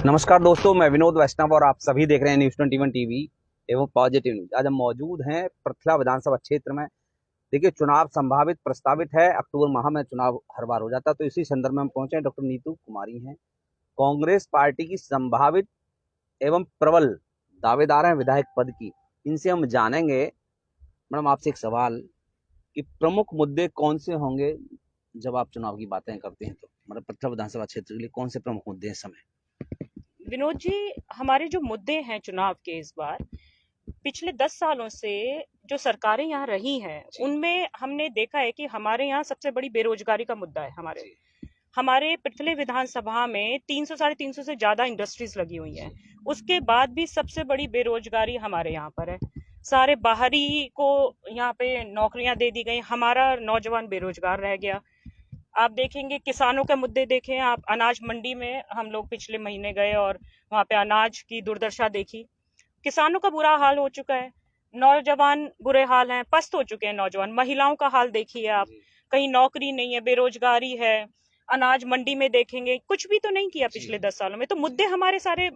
नमस्कार दोस्तों, मैं विनोद वैष्णव और आप सभी देख रहे हैं न्यूज़ 21 टीवी एवं पॉजिटिव न्यूज। आज हम मौजूद हैं पृथला विधानसभा क्षेत्र में। देखिए, चुनाव संभावित प्रस्तावित है, अक्टूबर माह में चुनाव हर बार हो जाता है, तो इसी संदर्भ में हम पहुंचे हैं। डॉक्टर नीतू कुमारी हैं, कांग्रेस पार्टी की संभावित एवं प्रबल दावेदार हैं विधायक पद की। इनसे हम जानेंगे। मैडम, आपसे एक सवाल कि प्रमुख मुद्दे कौन से होंगे जब आप चुनाव की बातें करते हैं, तो मतलब पृथला विधानसभा क्षेत्र के लिए कौन से प्रमुख मुद्दे हैं इस समय? विनोद जी, हमारे जो मुद्दे हैं चुनाव के इस बार, पिछले 10 सालों से जो सरकारें यहाँ रही हैं उनमें हमने देखा है कि हमारे यहाँ सबसे बड़ी बेरोजगारी का मुद्दा है। हमारे पिछले विधानसभा में 300 साढ़े 300 से ज्यादा इंडस्ट्रीज लगी हुई हैं। उसके बाद भी सबसे बड़ी बेरोजगारी हमारे यहाँ पर है। सारे बाहरी को यहाँ पे नौकरियां दे दी गई, हमारा नौजवान बेरोजगार रह गया। आप देखेंगे किसानों के मुद्दे देखें आप, अनाज मंडी में हम लोग पिछले महीने गए और वहां पे अनाज की दुर्दशा देखी। किसानों का बुरा हाल हो चुका है, नौजवान बुरे हाल हैं, पस्त हो चुके हैं नौजवान। महिलाओं का हाल देखिए आप, कहीं नौकरी नहीं है, बेरोजगारी है। अनाज मंडी में देखेंगे, कुछ भी तो नहीं किया पिछले 10 सालों में। तो मुद्दे हमारे सारे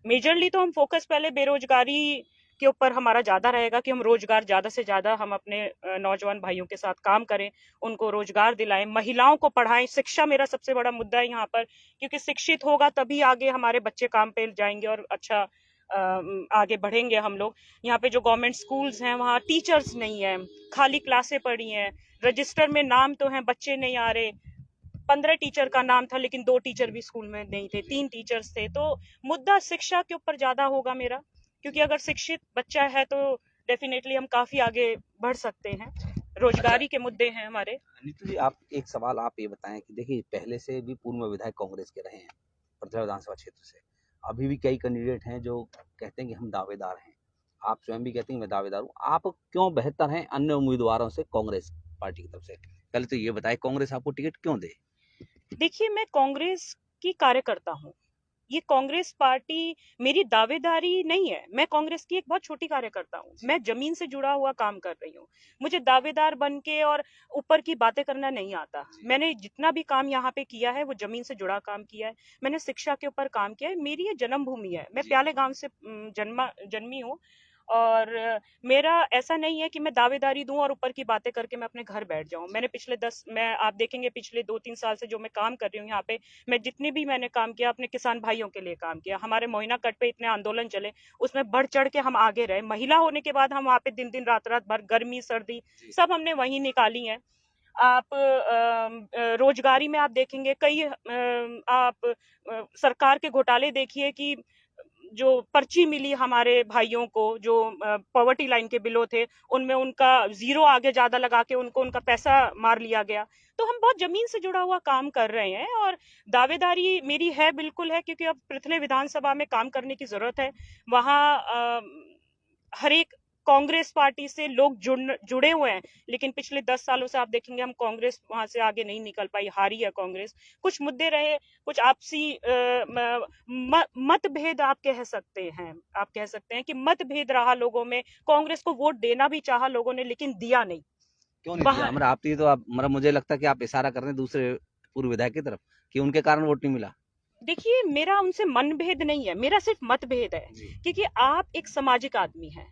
मेजरली तो हम फोकस पहले बेरोजगारी के ऊपर हमारा ज्यादा रहेगा कि हम रोजगार ज्यादा से ज्यादा हम अपने नौजवान भाइयों के साथ काम करें, उनको रोजगार दिलाएं, महिलाओं को पढ़ाएं। शिक्षा मेरा सबसे बड़ा मुद्दा है यहाँ पर, क्योंकि शिक्षित होगा तभी आगे हमारे बच्चे काम पे जाएंगे और अच्छा आगे बढ़ेंगे हम लोग। यहाँ पे जो गवर्नमेंट स्कूल्स हैं वहाँ टीचर्स नहीं है, खाली क्लासें पड़ी हैं, रजिस्टर में नाम तो हैं, बच्चे नहीं आ रहे। 15 टीचर का नाम था लेकिन 2 टीचर भी स्कूल में नहीं थे, 3 टीचर्स थे। तो मुद्दा शिक्षा के ऊपर ज्यादा होगा मेरा, क्योंकि अगर शिक्षित बच्चा है तो डेफिनेटली हम काफी आगे बढ़ सकते हैं। रोजगारी के मुद्दे हैं हमारे। नीतू जी, आप एक सवाल आप ये बताएं कि देखिए, पहले से भी पूर्व विधायक कांग्रेस के रहे हैं पृथला विधानसभा क्षेत्र से। अभी भी कई कैंडिडेट हैं जो कहते हैं कि हम दावेदार हैं। आप स्वयं भी कहते हैं मैं दावेदार हूँ। आप क्यों बेहतर हैं अन्य उम्मीदवारों से कांग्रेस पार्टी की तरफ से? पहले तो ये बताएं, कांग्रेस आपको टिकट क्यों दे? देखिए, मैं कांग्रेस की कार्यकर्ता हूँ। ये कांग्रेस पार्टी मेरी दावेदारी नहीं है। मैं कांग्रेस की एक बहुत छोटी कार्यकर्ता हूँ। मैं जमीन से जुड़ा हुआ काम कर रही हूँ। मुझे दावेदार बन के और ऊपर की बातें करना नहीं आता। मैंने जितना भी काम यहाँ पे किया है वो जमीन से जुड़ा काम किया है। मैंने शिक्षा के ऊपर काम किया है। मेरी ये जन्मभूमि है, मैं प्याले गांव से जन्मी हूँ। और मेरा ऐसा नहीं है कि मैं दावेदारी दूं और ऊपर की बातें करके मैं अपने घर बैठ जाऊं। मैंने मैं आप देखेंगे पिछले 2-3 साल से जो मैं काम कर रही हूँ यहाँ पे, मैं जितने भी मैंने काम किया अपने किसान भाइयों के लिए काम किया। हमारे मोइना कट पे इतने आंदोलन चले, उसमें बढ़ चढ़ के हम आगे रहे। महिला होने के बाद हम वहाँ पे दिन दिन रात रात भर गर्मी सर्दी सब हमने वहीं निकाली है। आप रोजगारी में आप देखेंगे कई आप सरकार के घोटाले देखिए कि जो पर्ची मिली हमारे भाइयों को जो पॉवर्टी लाइन के बिलो थे, उनमें उनका जीरो आगे ज्यादा लगा के उनको उनका पैसा मार लिया गया। तो हम बहुत जमीन से जुड़ा हुआ काम कर रहे हैं और दावेदारी मेरी है, बिल्कुल है, क्योंकि अब पृथले विधानसभा में काम करने की जरूरत है। वहाँ हर एक कांग्रेस पार्टी से लोग जुड़े हुए हैं, लेकिन पिछले 10 सालों से आप देखेंगे हम कांग्रेस वहां से आगे नहीं निकल पाई, हारी है कांग्रेस। कुछ मुद्दे रहे, कुछ आपसी मतभेद आप कह सकते हैं। आप कह सकते हैं कि मतभेद रहा लोगों में। कांग्रेस को वोट देना भी चाहा लोगों ने, लेकिन दिया नहीं। क्यों नहीं दिया? मतलब आप ये तो आप मतलब मुझे लगता है कि आप इशारा कर रहे हैं दूसरे पूर्व विधायक की तरफ कि उनके कारण वोट नहीं मिला। देखिए, मेरा उनसे मनभेद नहीं है, मेरा सिर्फ मतभेद है। क्योंकि आप एक सामाजिक आदमी हैं,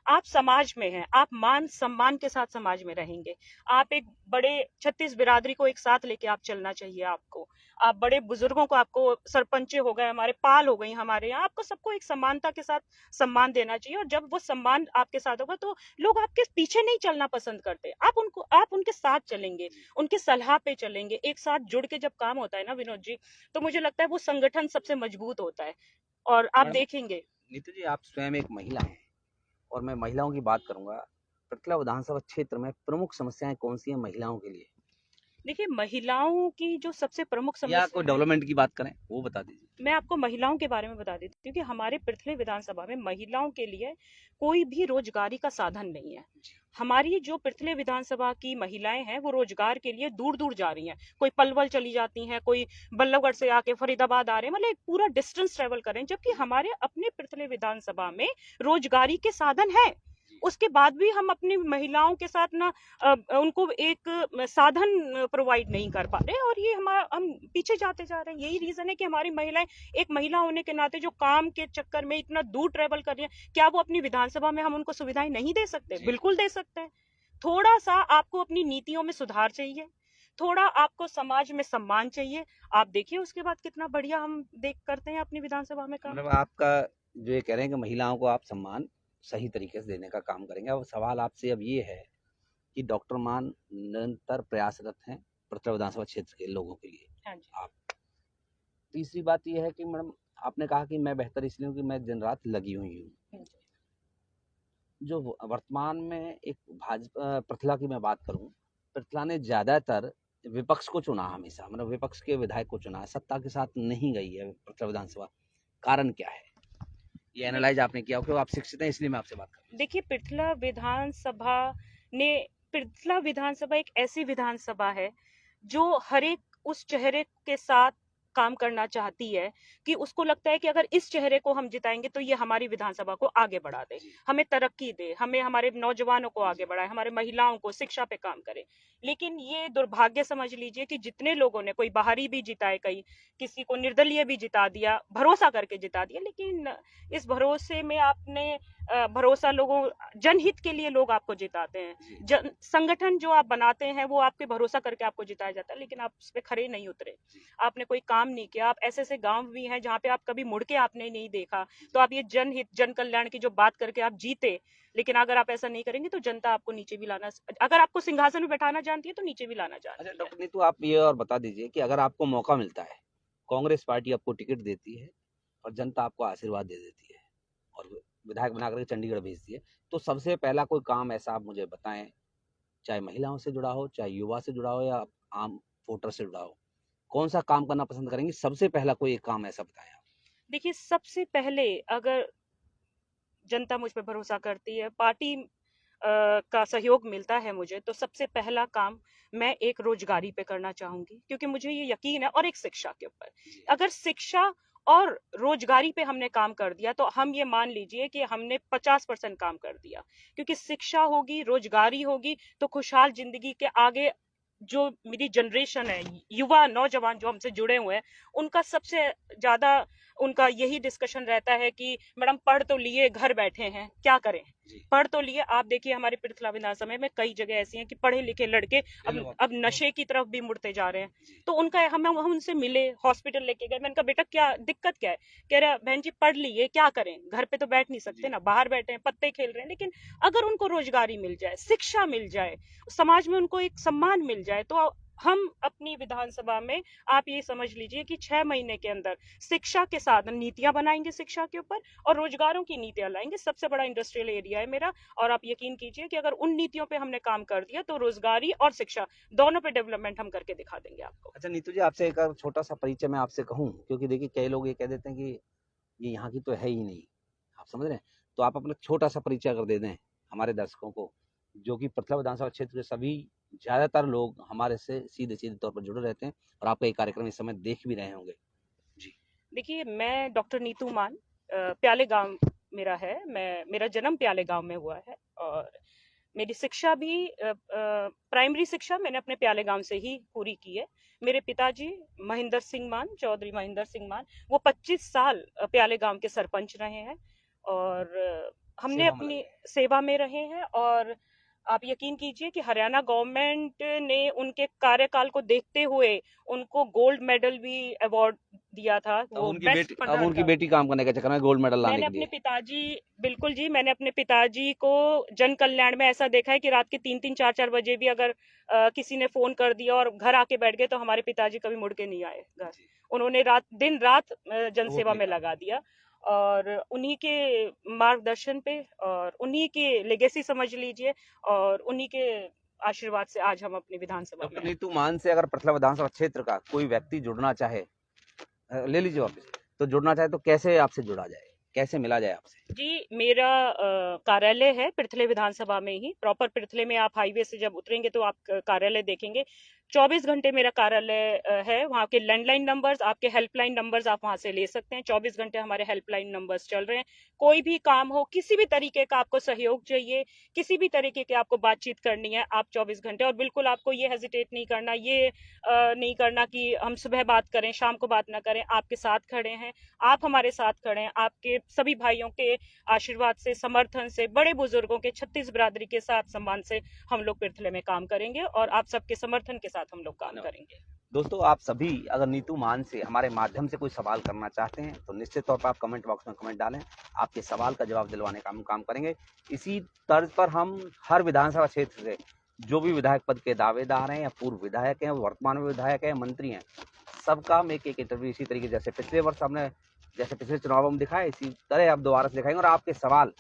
आप समाज में हैं, आप मान सम्मान के साथ समाज में रहेंगे। आप एक बड़े 36 बिरादरी को एक साथ लेके आप चलना चाहिए आपको। आप बड़े बुजुर्गों को, आपको सरपंचे हो गए हमारे, पाल हो गई हमारे यहाँ, आपको सबको एक समानता के साथ सम्मान देना चाहिए। और जब वो सम्मान आपके साथ होगा तो लोग आपके पीछे नहीं चलना पसंद करते। आप उनके साथ चलेंगे, उनके सलाह पे चलेंगे। एक साथ जुड़ के जब काम होता है ना विनोद जी, तो मुझे लगता है वो संगठन सबसे मजबूत होता है। और आप देखेंगे। नीतू जी, आप स्वयं एक महिला हैं और मैं महिलाओं की बात करूंगा। पृथला विधानसभा क्षेत्र में प्रमुख समस्याएं कौन सी हैं महिलाओं के लिए? देखिए, महिलाओं की जो सबसे प्रमुख या समस्या कोई डेवलपमेंट की बात करें वो बता दीजिए। मैं आपको महिलाओं के बारे में बता देती हूँ कि हमारे पृथ्वी विधानसभा में महिलाओं के लिए कोई भी रोजगारी का साधन नहीं है। हमारी जो पृथ्वी विधानसभा की महिलाएं हैं वो रोजगार के लिए दूर दूर जा रही हैं। कोई पलवल चली जाती हैं, कोई बल्लभगढ़ से आके फरीदाबाद आ रहे हैं, मतलब एक पूरा डिस्टेंस ट्रेवल कर रहे हैं। जबकि हमारे अपने पृथ्वी विधानसभा में रोजगारी के साधन है। उसके बाद भी हम अपनी महिलाओं के साथ ना उनको एक साधन प्रोवाइड नहीं कर पा रहे, और ये हम पीछे जाते जा रहे हैं। यही रीजन है कि हमारी महिलाएं, एक महिला होने के नाते जो काम के चक्कर में इतना दूर ट्रेवल कर रही है, क्या वो अपनी विधानसभा में हम उनको सुविधाएं नहीं दे सकते? बिल्कुल दे सकते हैं। थोड़ा सा आपको अपनी नीतियों में सुधार चाहिए, थोड़ा आपको समाज में सम्मान चाहिए। आप देखिए उसके बाद कितना बढ़िया हम देख करते हैं अपनी विधानसभा में काम। मतलब आपका जो ये कह रहे हैं कि महिलाओं को आप सम्मान सही तरीके से देने का काम करेंगे। अब सवाल आपसे अब ये है कि डॉक्टर मान निरंतर प्रयासरत हैं पृथ्वी विधानसभा क्षेत्र के लोगों के लिए। हाँ जी। आप तीसरी बात ये है कि मैडम आपने कहा कि मैं बेहतर इसलिए हूँ कि मैं दिन रात लगी हुई हूँ। जो वर्तमान में एक भाजपा पृथला की मैं बात करूं, पृथला ने ज्यादातर विपक्ष को चुना, हमेशा मतलब विपक्ष के विधायक को चुना, सत्ता के साथ नहीं गई है पृथला विधानसभा। कारण क्या है? ये एनालाइज आपने किया? क्योंकि आप शिक्षित हैं इसलिए मैं आपसे बात कर रहा हूं। देखिए, पृथला विधानसभा एक ऐसी विधानसभा है जो हर एक उस चेहरे के साथ काम करना चाहती है कि उसको लगता है कि अगर इस चेहरे को हम जिताएंगे तो ये हमारी विधानसभा को आगे बढ़ा दे, हमें तरक्की दे, हमें हमारे नौजवानों को आगे बढ़ाए, हमारे महिलाओं को शिक्षा पे काम करे। लेकिन ये दुर्भाग्य समझ लीजिए कि जितने लोगों ने, कोई बाहरी भी जिताए, कई किसी को निर्दलीय भी जिता दिया, भरोसा करके जिता दिया, लेकिन इस भरोसे में आपने भरोसा लोगों, जनहित के लिए लोग आपको जिताते हैं। संगठन जो आप बनाते हैं वो आपके भरोसा करके आपको जिताया जाता है, लेकिन आप उस पर खरे नहीं उतरे, आपने कोई काम नहीं किया। आप ऐसे ऐसे गांव भी हैं जहाँ पे आप कभी मुड़ के आपने नहीं देखा, तो आप ये जनहित जन कल्याण की जो बात करके आप जीते, लेकिन अगर आप ऐसा नहीं करेंगे तो जनता आपको नीचे भी लाना, अगर आपको सिंहासन में बैठाना जानती है तो नीचे भी लाना जानती है। अच्छा डॉक्टर नीतू, आप ये और बता दीजिए कि अगर आपको मौका मिलता है, कांग्रेस पार्टी आपको टिकट देती है और जनता आपको आशीर्वाद दे देती है और विधायक बना करके चंडीगढ़ भेजती है, तो सबसे पहला कोई काम ऐसा आप मुझे बताएं, चाहे महिलाओं से जुड़ा हो, चाहे युवा से जुड़ा हो, या आम वोटर से जुड़ा हो, कौन सा काम करना पसंद करेंगे? सबसे पहला कोई एक काम ऐसा बताएं आप। देखिए, सबसे पहले अगर जनता मुझ पर भरोसा करती है, पार्टी का सहयोग मिलता है मुझे, तो सबसे पहला काम मैं एक रोजगारी पे करना चाहूंगी, क्योंकि मुझे ये यकीन है, और एक शिक्षा के ऊपर। अगर शिक्षा और रोजगारी पे हमने काम कर दिया तो हम ये मान लीजिए कि हमने 50% काम कर दिया, क्योंकि शिक्षा होगी, रोजगारी होगी, तो खुशहाल जिंदगी के आगे जो मेरी जनरेशन है, युवा नौजवान जो हमसे जुड़े हुए हैं, उनका सबसे ज्यादा उनका यही डिस्कशन रहता है कि मैडम पढ़ तो लिए, घर बैठे हैं, क्या करें? पढ़ तो लिए। आप देखिए हमारे पृथला विधानसभा में कई जगह ऐसी हैं कि पढ़े लिखे लड़के अब नशे की तरफ भी मुड़ते जा रहे हैं। तो उनका हम उनसे मिले, हॉस्पिटल लेके गए, मैंने कहा बेटा क्या दिक्कत क्या है? कह रहा बहन जी पढ़ लिए, क्या करें, घर पे तो बैठ नहीं सकते ना, बाहर बैठे हैं, पत्ते खेल रहे हैं। लेकिन अगर उनको रोजगारी मिल जाए, शिक्षा मिल जाए, समाज में उनको एक सम्मान मिल जाए, तो हम अपनी विधानसभा में, आप ये समझ लीजिए कि 6 महीने के अंदर शिक्षा के साथ नीतियां बनाएंगे, शिक्षा के ऊपर, और रोजगारों की नीतियां लाएंगे। सबसे बड़ा इंडस्ट्रियल एरिया है मेरा, और आप यकीन कीजिए कि अगर उन नीतियों पे हमने काम कर दिया तो रोजगारी और शिक्षा दोनों पे डेवलपमेंट हम करके दिखा देंगे आपको। अच्छा नीतू जी, आपसे एक और छोटा सा परिचय मैं आपसे कहूँ, क्योंकि देखिए कई लोग ये कह देते हैं कि ये यहाँ की तो है ही नहीं, आप समझ रहे हैं, तो आप अपना छोटा सा परिचय कर दे दें हमारे दर्शकों को, जो कि पृथला विधानसभा क्षेत्र के सभी ज्यादातर लोग हमारे से सीधे सीधे तौर पर जुड़े रहते हैं और आपका ये कार्यक्रम इस समय देख भी रहे होंगे। जी देखिए, मैं डॉक्टर नीतू मान, प्याले गांव मेरा है, मेरा जन्म प्याले गांव में हुआ है, और मेरी शिक्षा भी प्राइमरी शिक्षा मैंने अपने प्याले गांव से ही पूरी की है। मेरे पिताजी महेंद्र सिंह मान, चौधरी महेंद्र सिंह मान, वो 25 साल प्याले गांव के सरपंच रहे हैं, और हमने अपनी सेवा में रहे हैं। और आप यकीन कीजिए कि हरियाणा गवर्नमेंट ने उनके कार्यकाल को देखते हुए उनको गोल्ड मेडल भी अवार्ड दिया था। वो अब उनकी बेटी काम करने के चक्कर में गोल्ड मेडल लाने मैंने के लिए। अपने पिताजी, बिल्कुल जी, मैंने अपने पिताजी को जन कल्याण में ऐसा देखा है कि रात के 3-3 4-4 बजे भी अगर किसी ने फोन कर दिया और घर आके बैठ गए तो हमारे पिताजी कभी मुड़ के नहीं आए घर। उन्होंने दिन रात जनसेवा में लगा दिया, और उन्हीं के मार्गदर्शन पे और उन्हीं के लेगेसी समझ लीजिए, और उन्हीं के आशीर्वाद से आज हम अपनी विधानसभा में। डॉक्टर नीतू मान से अगर पृथला विधानसभा क्षेत्र का कोई व्यक्ति जुड़ना चाहे, ले लीजिए वापस, तो जुड़ना चाहे तो कैसे आपसे जुड़ा जाए, कैसे मिला जाए आपसे? जी, मेरा कार्यालय है पृथले विधानसभा में ही, प्रॉपर पृथले में। आप हाईवे से जब उतरेंगे तो आप कार्यालय देखेंगे, 24 घंटे मेरा कार्यालय है। वहाँ के लैंडलाइन नंबर्स, आपके हेल्पलाइन नंबर्स आप वहाँ से ले सकते हैं। 24 घंटे हमारे हेल्पलाइन नंबर्स चल रहे हैं। कोई भी काम हो, किसी भी तरीके का आपको सहयोग चाहिए, किसी भी तरीके की आपको बातचीत करनी है, आप 24 घंटे, और बिल्कुल आपको ये हेजिटेट नहीं करना, ये नहीं करना कि हम सुबह बात करें, शाम को बात ना करें। आपके साथ खड़े हैं, आप हमारे साथ खड़े हैं। आपके सभी भाइयों के आशीर्वाद से, समर्थन से, बड़े बुजुर्गों के 36 बिरादरी के साथ सम्मान से हम लोग पिरथले में काम करेंगे, और आप सबके समर्थन के साथ हम लोग काम करेंगे। दोस्तों, आप सभी अगर नीतू मान से हमारे माध्यम से कोई सवाल करना चाहते हैं तो निश्चित तौर पर आप कमेंट बॉक्स में कमेंट डालें। आपके सवाल का जवाब दिलवाने का हम काम करेंगे। इसी तर्ज पर हम हर विधानसभा क्षेत्र से जो भी विधायक पद के दावेदार हैं या पूर्व विधायक हैं, वर्तमान में विधायक हैं, मंत्री हैं, सबका हम एक एक इंटरव्यू इसी तरीके जैसे पिछले वर्ष हमने जैसे पिछले चुनाव में दिखाया, इसी तरह अब दोबारा से दिखाएंगे और आपके सवाल